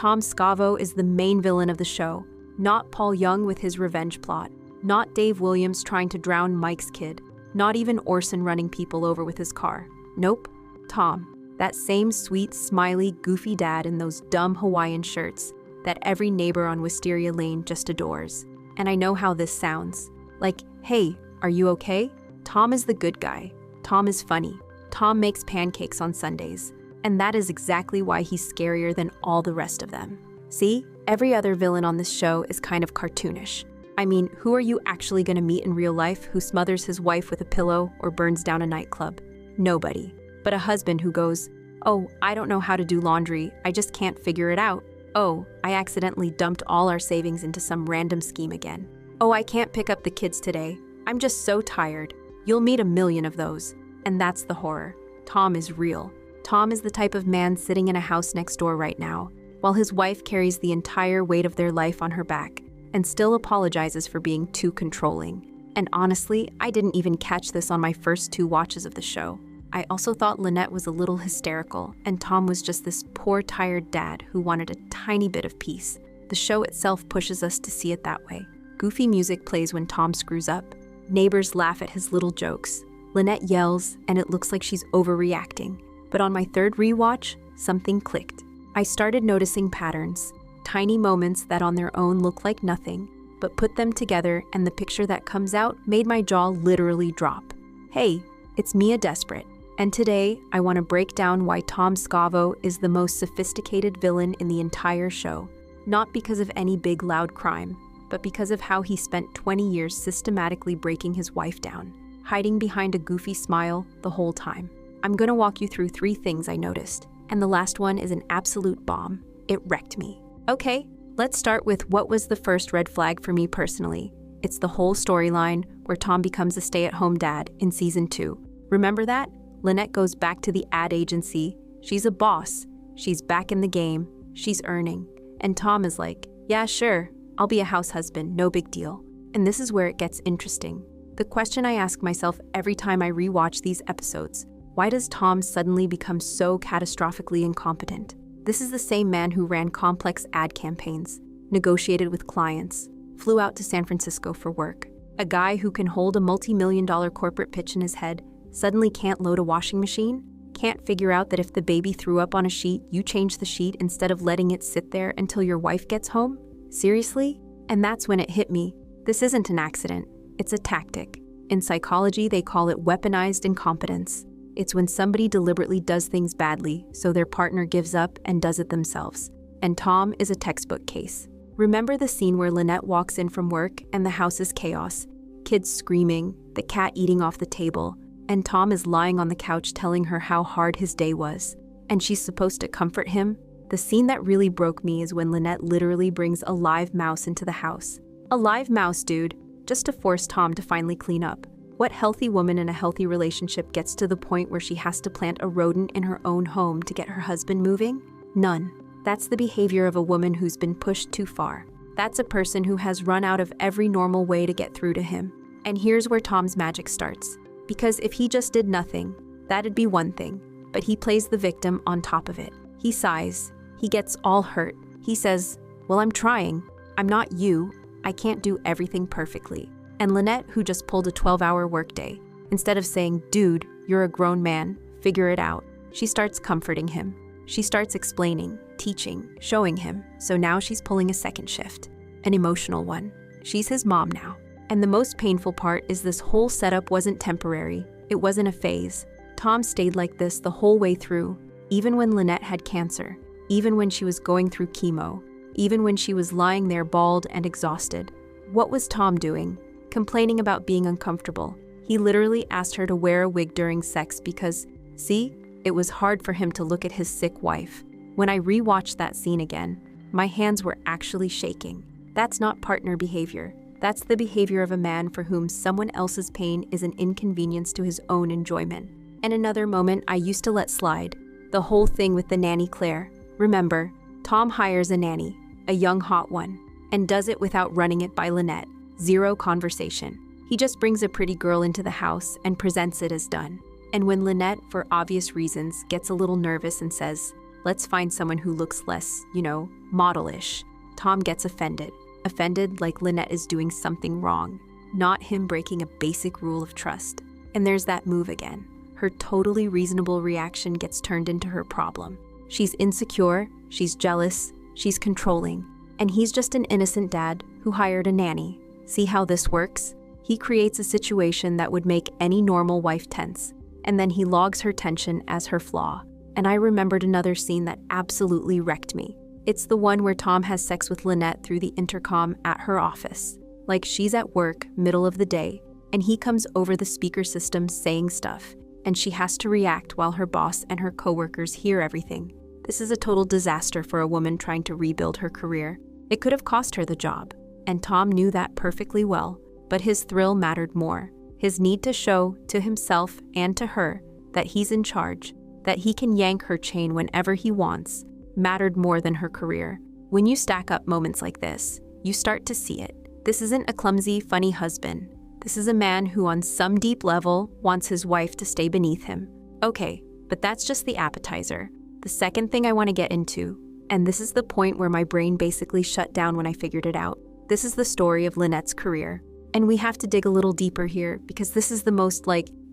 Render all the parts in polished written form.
Tom Scavo is the main villain of the show, not Paul Young with his revenge plot, not Dave Williams trying to drown Mike's kid, not even Orson running people over with his car. Nope, Tom, that same sweet, smiley, goofy dad in those dumb Hawaiian shirts that every neighbor on Wisteria Lane just adores. And I know how this sounds. Like, hey, are you okay? Tom is the good guy. Tom is funny. Tom makes pancakes on Sundays. And that is exactly why he's scarier than all the rest of them. See, every other villain on this show is kind of cartoonish. I mean, who are you actually going to meet in real life who smothers his wife with a pillow or burns down a nightclub? Nobody. But a husband who goes, "Oh, I don't know how to do laundry, I just can't figure it out. Oh, I accidentally dumped all our savings into some random scheme again. Oh, I can't pick up the kids today. I'm just so tired." You'll meet a million of those. And that's the horror. Tom is real. Tom is the type of man sitting in a house next door right now, while his wife carries the entire weight of their life on her back and still apologizes for being too controlling. And honestly, I didn't even catch this on my first 2 watches of the show. I also thought Lynette was a little hysterical, and Tom was just this poor, tired dad who wanted a tiny bit of peace. The show itself pushes us to see it that way. Goofy music plays when Tom screws up. Neighbors laugh at his little jokes. Lynette yells, and it looks like she's overreacting. But on my 3rd rewatch, something clicked. I started noticing patterns, tiny moments that on their own look like nothing, but put them together and the picture that comes out made my jaw literally drop. Hey, it's Mia Desperate, and today I want to break down why Tom Scavo is the most sophisticated villain in the entire show. Not because of any big loud crime, but because of how he spent 20 years systematically breaking his wife down, hiding behind a goofy smile the whole time. I'm gonna walk you through 3 things I noticed, and the last one is an absolute bomb. It wrecked me. Okay, let's start with what was the first red flag for me personally. It's the whole storyline where Tom becomes a stay-at-home dad in season 2. Remember that? Lynette goes back to the ad agency. She's a boss. She's back in the game. She's earning. And Tom is like, yeah, sure, I'll be a house husband, no big deal. And this is where it gets interesting. The question I ask myself every time I rewatch these episodes: why does Tom suddenly become so catastrophically incompetent? This is the same man who ran complex ad campaigns, negotiated with clients, flew out to San Francisco for work. A guy who can hold a multi-million-dollar corporate pitch in his head suddenly can't load a washing machine? Can't figure out that if the baby threw up on a sheet, you change the sheet instead of letting it sit there until your wife gets home? Seriously? And that's when it hit me. This isn't an accident. It's a tactic. In psychology, they call it weaponized incompetence. It's when somebody deliberately does things badly, so their partner gives up and does it themselves. And Tom is a textbook case. Remember the scene where Lynette walks in from work and the house is chaos? Kids screaming, the cat eating off the table, and Tom is lying on the couch telling her how hard his day was. And she's supposed to comfort him? The scene that really broke me is when Lynette literally brings a live mouse into the house. A live mouse, dude, just to force Tom to finally clean up. What healthy woman in a healthy relationship gets to the point where she has to plant a rodent in her own home to get her husband moving? None. That's the behavior of a woman who's been pushed too far. That's a person who has run out of every normal way to get through to him. And here's where Tom's magic starts. Because if he just did nothing, that'd be one thing. But he plays the victim on top of it. He sighs. He gets all hurt. He says, well, I'm trying. I'm not you. I can't do everything perfectly. And Lynette, who just pulled a 12-hour workday, instead of saying, dude, you're a grown man, figure it out, she starts comforting him. She starts explaining, teaching, showing him. So now she's pulling a second shift, an emotional one. She's his mom now. And the most painful part is this whole setup wasn't temporary. It wasn't a phase. Tom stayed like this the whole way through, even when Lynette had cancer, even when she was going through chemo, even when she was lying there bald and exhausted. What was Tom doing? Complaining about being uncomfortable. He literally asked her to wear a wig during sex because, see, it was hard for him to look at his sick wife. When I rewatched that scene again, my hands were actually shaking. That's not partner behavior. That's the behavior of a man for whom someone else's pain is an inconvenience to his own enjoyment. And another moment I used to let slide, the whole thing with the nanny Claire. Remember, Tom hires a nanny, a young hot one, and does it without running it by Lynette. Zero conversation. He just brings a pretty girl into the house and presents it as done. And when Lynette, for obvious reasons, gets a little nervous and says, Let's find someone who looks less, modelish. Tom gets offended. Offended like Lynette is doing something wrong, not him breaking a basic rule of trust. And there's that move again. Her totally reasonable reaction gets turned into her problem. She's insecure, she's jealous, she's controlling, and he's just an innocent dad who hired a nanny. See how this works? He creates a situation that would make any normal wife tense, and then he logs her tension as her flaw. And I remembered another scene that absolutely wrecked me. It's the one where Tom has sex with Lynette through the intercom at her office. Like she's at work, middle of the day, and he comes over the speaker system saying stuff, and she has to react while her boss and her coworkers hear everything. This is a total disaster for a woman trying to rebuild her career. It could have cost her the job, and Tom knew that perfectly well, but his thrill mattered more. His need to show to himself and to her that he's in charge, that he can yank her chain whenever he wants, mattered more than her career. When you stack up moments like this, you start to see it. This isn't a clumsy, funny husband. This is a man who on some deep level wants his wife to stay beneath him. Okay, but that's just the appetizer. The second thing I want to get into, and this is the point where my brain basically shut down when I figured it out. This is the story of Lynette's career. And we have to dig a little deeper here because this is the most,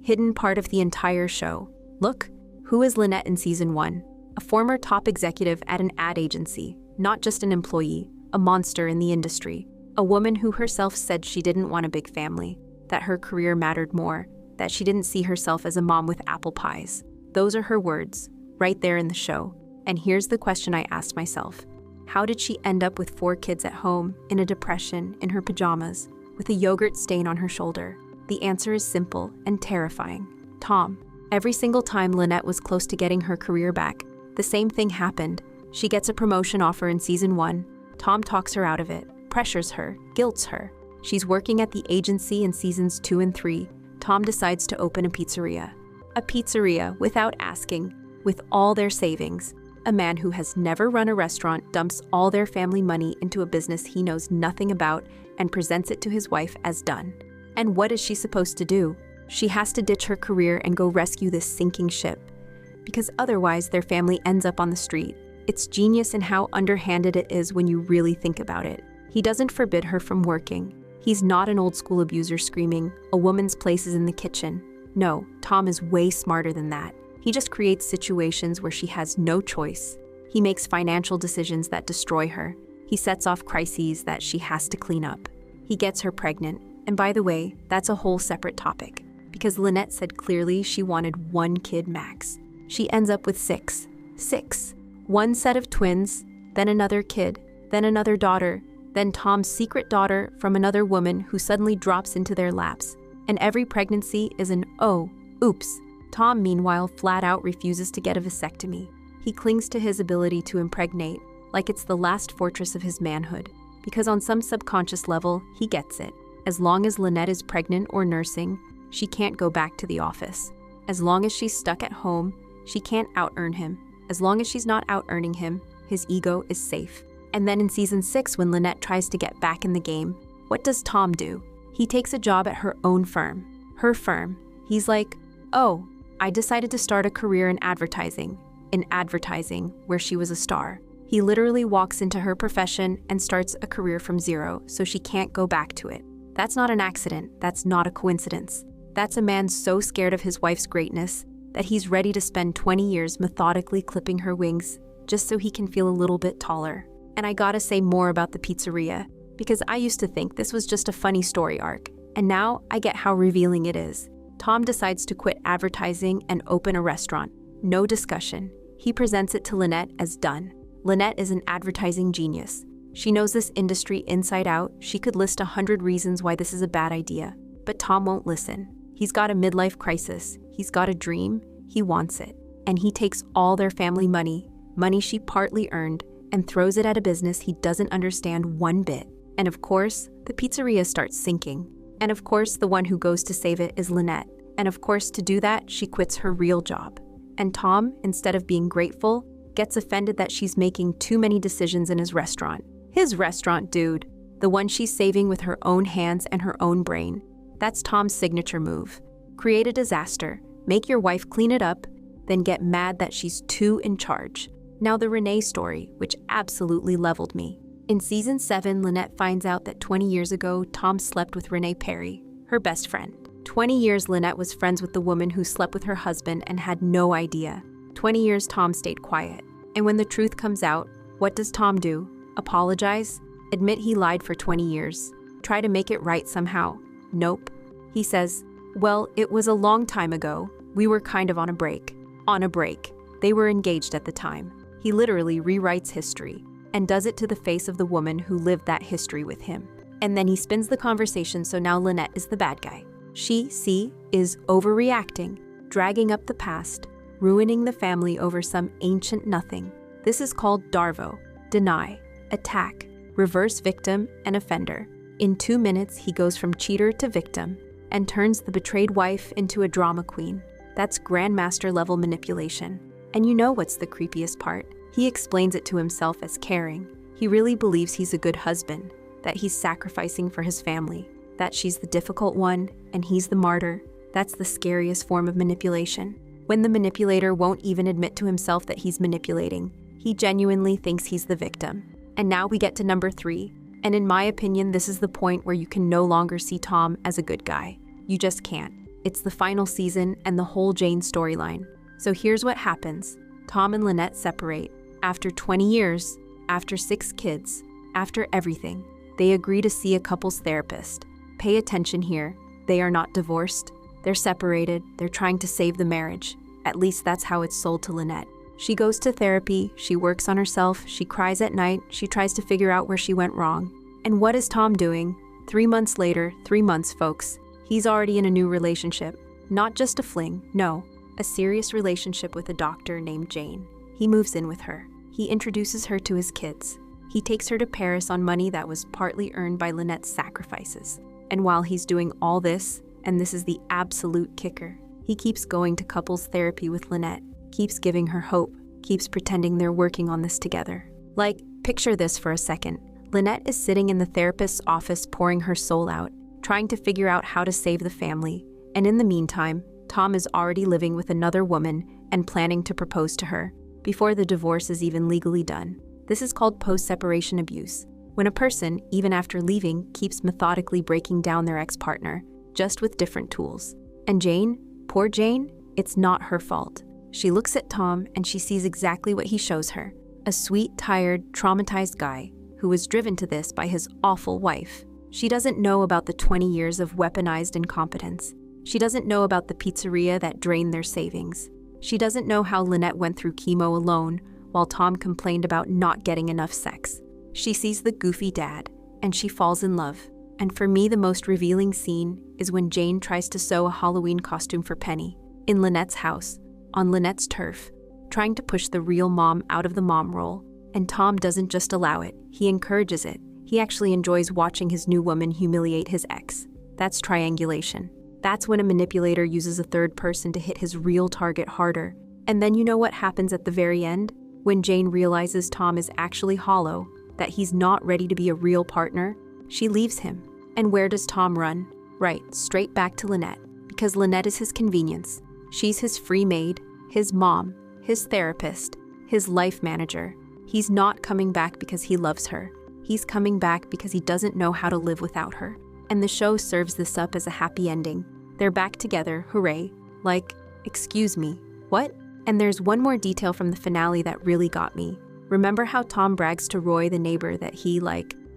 hidden part of the entire show. Look, who is Lynette in season 1? A former top executive at an ad agency, not just an employee, a monster in the industry. A woman who herself said she didn't want a big family, that her career mattered more, that she didn't see herself as a mom with apple pies. Those are her words, right there in the show. And here's the question I asked myself. How did she end up with 4 kids at home, in a depression, in her pajamas, with a yogurt stain on her shoulder? The answer is simple and terrifying. Tom. Every single time Lynette was close to getting her career back, the same thing happened. She gets a promotion offer in season 1. Tom talks her out of it, pressures her, guilts her. She's working at the agency in seasons 2 and 3. Tom decides to open a pizzeria. A pizzeria without asking, with all their savings. A man who has never run a restaurant dumps all their family money into a business he knows nothing about and presents it to his wife as done. And what is she supposed to do? She has to ditch her career and go rescue this sinking ship, because otherwise their family ends up on the street. It's genius in how underhanded it is when you really think about it. He doesn't forbid her from working. He's not an old school abuser screaming, "A woman's place is in the kitchen." No, Tom is way smarter than that. He just creates situations where she has no choice. He makes financial decisions that destroy her. He sets off crises that she has to clean up. He gets her pregnant. And by the way, that's a whole separate topic, because Lynette said clearly she wanted 1 kid max. She ends up with 6. 6. 1 set of twins, then another kid, then another daughter, then Tom's secret daughter from another woman who suddenly drops into their laps. And every pregnancy is an oops. Tom, meanwhile, flat out refuses to get a vasectomy. He clings to his ability to impregnate, like it's the last fortress of his manhood, because on some subconscious level, he gets it. As long as Lynette is pregnant or nursing, she can't go back to the office. As long as she's stuck at home, she can't out-earn him. As long as she's not out-earning him, his ego is safe. And then in season 6, when Lynette tries to get back in the game, what does Tom do? He takes a job at her own firm. Her firm. He's like, "Oh, I decided to start a career in advertising." In advertising, where she was a star. He literally walks into her profession and starts a career from zero, so she can't go back to it. That's not an accident. That's not a coincidence. That's a man so scared of his wife's greatness that he's ready to spend 20 years methodically clipping her wings just so he can feel a little bit taller. And I gotta say more about the pizzeria, because I used to think this was just a funny story arc, and now I get how revealing it is. Tom decides to quit advertising and open a restaurant. No discussion. He presents it to Lynette as done. Lynette is an advertising genius. She knows this industry inside out. She could list 100 reasons why this is a bad idea. But Tom won't listen. He's got a midlife crisis. He's got a dream. He wants it. And he takes all their family money she partly earned, and throws it at a business he doesn't understand one bit. And of course, the pizzeria starts sinking. And of course, the one who goes to save it is Lynette. And of course, to do that, she quits her real job. And Tom, instead of being grateful, gets offended that she's making too many decisions in his restaurant. His restaurant, dude. The one she's saving with her own hands and her own brain. That's Tom's signature move. Create a disaster, make your wife clean it up, then get mad that she's too in charge. Now the Renee story, which absolutely leveled me. In season 7, Lynette finds out that 20 years ago, Tom slept with Renee Perry, her best friend. 20 years Lynette was friends with the woman who slept with her husband and had no idea. 20 years Tom stayed quiet. And when the truth comes out, what does Tom do? Apologize? Admit he lied for 20 years? Try to make it right somehow? Nope. He says, well, it was a long time ago. We were kind of on a break. On a break. They were engaged at the time. He literally rewrites history and does it to the face of the woman who lived that history with him. And then he spins the conversation so now Lynette is the bad guy. She, is overreacting, dragging up the past, ruining the family over some ancient nothing. This is called Darvo, deny, attack, reverse victim and offender. In 2 minutes, he goes from cheater to victim and turns the betrayed wife into a drama queen. That's grandmaster level manipulation. And you know what's the creepiest part? He explains it to himself as caring. He really believes he's a good husband, that he's sacrificing for his family, that she's the difficult one and he's the martyr. That's the scariest form of manipulation. When the manipulator won't even admit to himself that he's manipulating, he genuinely thinks he's the victim. And now we get to number 3. And in my opinion, this is the point where you can no longer see Tom as a good guy. You just can't. It's the final season and the whole Jane storyline. So here's what happens. Tom and Lynette separate. After 20 years, after 6 kids, after everything, they agree to see a couples therapist. Pay attention here. They are not divorced. They're separated. They're trying to save the marriage. At least that's how it's sold to Lynette. She goes to therapy. She works on herself. She cries at night. She tries to figure out where she went wrong. And what is Tom doing? 3 months later, 3 months, folks. He's already in a new relationship. Not just a fling, no. A serious relationship with a doctor named Jane. He moves in with her. He introduces her to his kids. He takes her to Paris on money that was partly earned by Lynette's sacrifices. And while he's doing all this, and this is the absolute kicker, he keeps going to couples therapy with Lynette, keeps giving her hope, keeps pretending they're working on this together. Like, picture this for a second. Lynette is sitting in the therapist's office pouring her soul out, trying to figure out how to save the family. And in the meantime, Tom is already living with another woman and planning to propose to her before the divorce is even legally done. This is called post-separation abuse, when a person, even after leaving, keeps methodically breaking down their ex-partner, just with different tools. And Jane, poor Jane, it's not her fault. She looks at Tom and she sees exactly what he shows her. A sweet, tired, traumatized guy who was driven to this by his awful wife. She doesn't know about the 20 years of weaponized incompetence. She doesn't know about the pizzeria that drained their savings. She doesn't know how Lynette went through chemo alone while Tom complained about not getting enough sex. She sees the goofy dad, and she falls in love. And for me, the most revealing scene is when Jane tries to sew a Halloween costume for Penny in Lynette's house, on Lynette's turf, trying to push the real mom out of the mom role. And Tom doesn't just allow it, he encourages it. He actually enjoys watching his new woman humiliate his ex. That's triangulation. That's when a manipulator uses a third person to hit his real target harder. And then you know what happens at the very end? When Jane realizes Tom is actually hollow, that he's not ready to be a real partner, she leaves him. And where does Tom run? Right, straight back to Lynette. Because Lynette is his convenience. She's his free maid, his mom, his therapist, his life manager. He's not coming back because he loves her. He's coming back because he doesn't know how to live without her. And the show serves this up as a happy ending. They're back together, hooray. Like, excuse me, what? And there's one more detail from the finale that really got me. Remember how Tom brags to Roy, the neighbor, that he,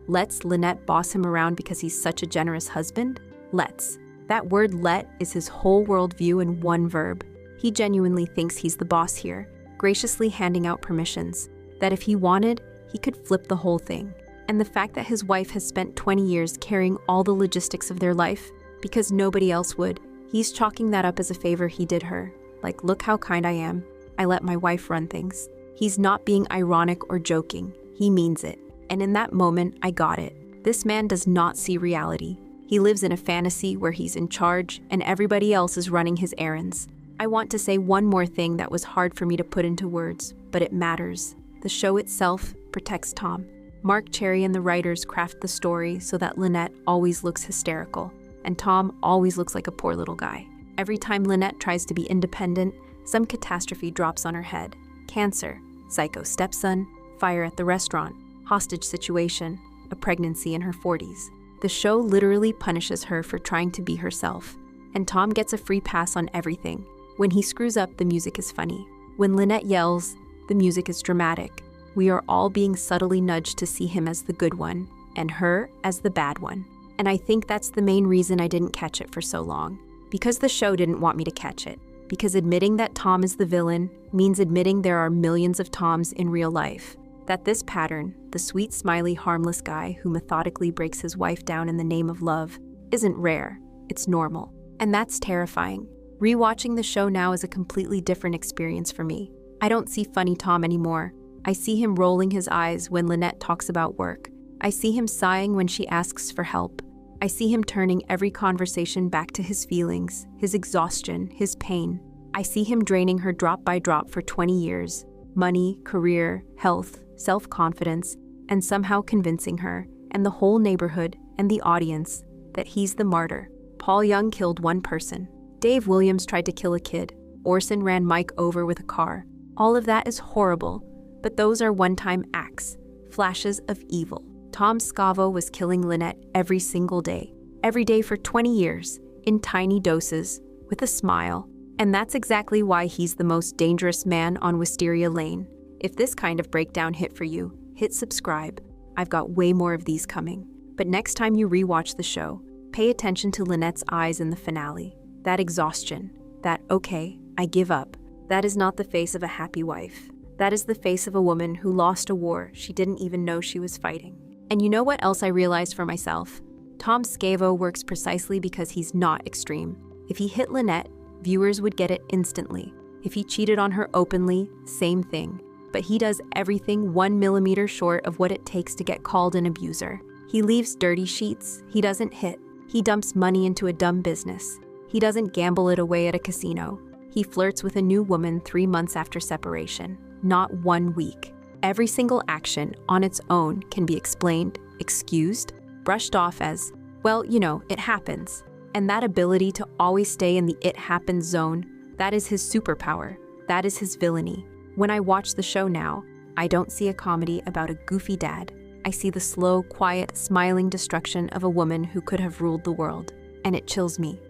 lets Lynette boss him around because he's such a generous husband? Lets. That word let is his whole worldview in one verb. He genuinely thinks he's the boss here, graciously handing out permissions, that if he wanted, he could flip the whole thing. And the fact that his wife has spent 20 years carrying all the logistics of their life because nobody else would, he's chalking that up as a favor he did her. Like, look how kind I am. I let my wife run things. He's not being ironic or joking. He means it. And in that moment, I got it. This man does not see reality. He lives in a fantasy where he's in charge and everybody else is running his errands. I want to say one more thing that was hard for me to put into words, but it matters. The show itself protects Tom. Mark Cherry and the writers craft the story so that Lynette always looks hysterical, and Tom always looks like a poor little guy. Every time Lynette tries to be independent, some catastrophe drops on her head. Cancer, psycho stepson, fire at the restaurant, hostage situation, a pregnancy in her 40s. The show literally punishes her for trying to be herself. And Tom gets a free pass on everything. When he screws up, the music is funny. When Lynette yells, the music is dramatic. We are all being subtly nudged to see him as the good one, and her as the bad one. And I think that's the main reason I didn't catch it for so long. Because the show didn't want me to catch it. Because admitting that Tom is the villain means admitting there are millions of Toms in real life. That this pattern, the sweet, smiley, harmless guy who methodically breaks his wife down in the name of love, isn't rare, it's normal. And that's terrifying. Rewatching the show now is a completely different experience for me. I don't see funny Tom anymore. I see him rolling his eyes when Lynette talks about work. I see him sighing when she asks for help. I see him turning every conversation back to his feelings, his exhaustion, his pain. I see him draining her drop by drop for 20 years. Money, career, health, self-confidence, and somehow convincing her, and the whole neighborhood, and the audience, that he's the martyr. Paul Young killed one person. Dave Williams tried to kill a kid. Orson ran Mike over with a car. All of that is horrible, but those are one-time acts, flashes of evil. Tom Scavo was killing Lynette every single day for 20 years, in tiny doses, with a smile. And that's exactly why he's the most dangerous man on Wisteria Lane. If this kind of breakdown hit for you, hit subscribe. I've got way more of these coming. But next time you rewatch the show, pay attention to Lynette's eyes in the finale. That exhaustion, that okay, I give up. That is not the face of a happy wife. That is the face of a woman who lost a war she didn't even know she was fighting. And you know what else I realized for myself? Tom Scavo works precisely because he's not extreme. If he hit Lynette, viewers would get it instantly. If he cheated on her openly, same thing. But he does everything 1 millimeter short of what it takes to get called an abuser. He leaves dirty sheets, he doesn't hit. He dumps money into a dumb business. He doesn't gamble it away at a casino. He flirts with a new woman 3 months after separation, not 1 week. Every single action on its own can be explained, excused, brushed off as, well, it happens. And that ability to always stay in the it happens zone, that is his superpower. That is his villainy. When I watch the show now, I don't see a comedy about a goofy dad. I see the slow, quiet, smiling destruction of a woman who could have ruled the world. And it chills me.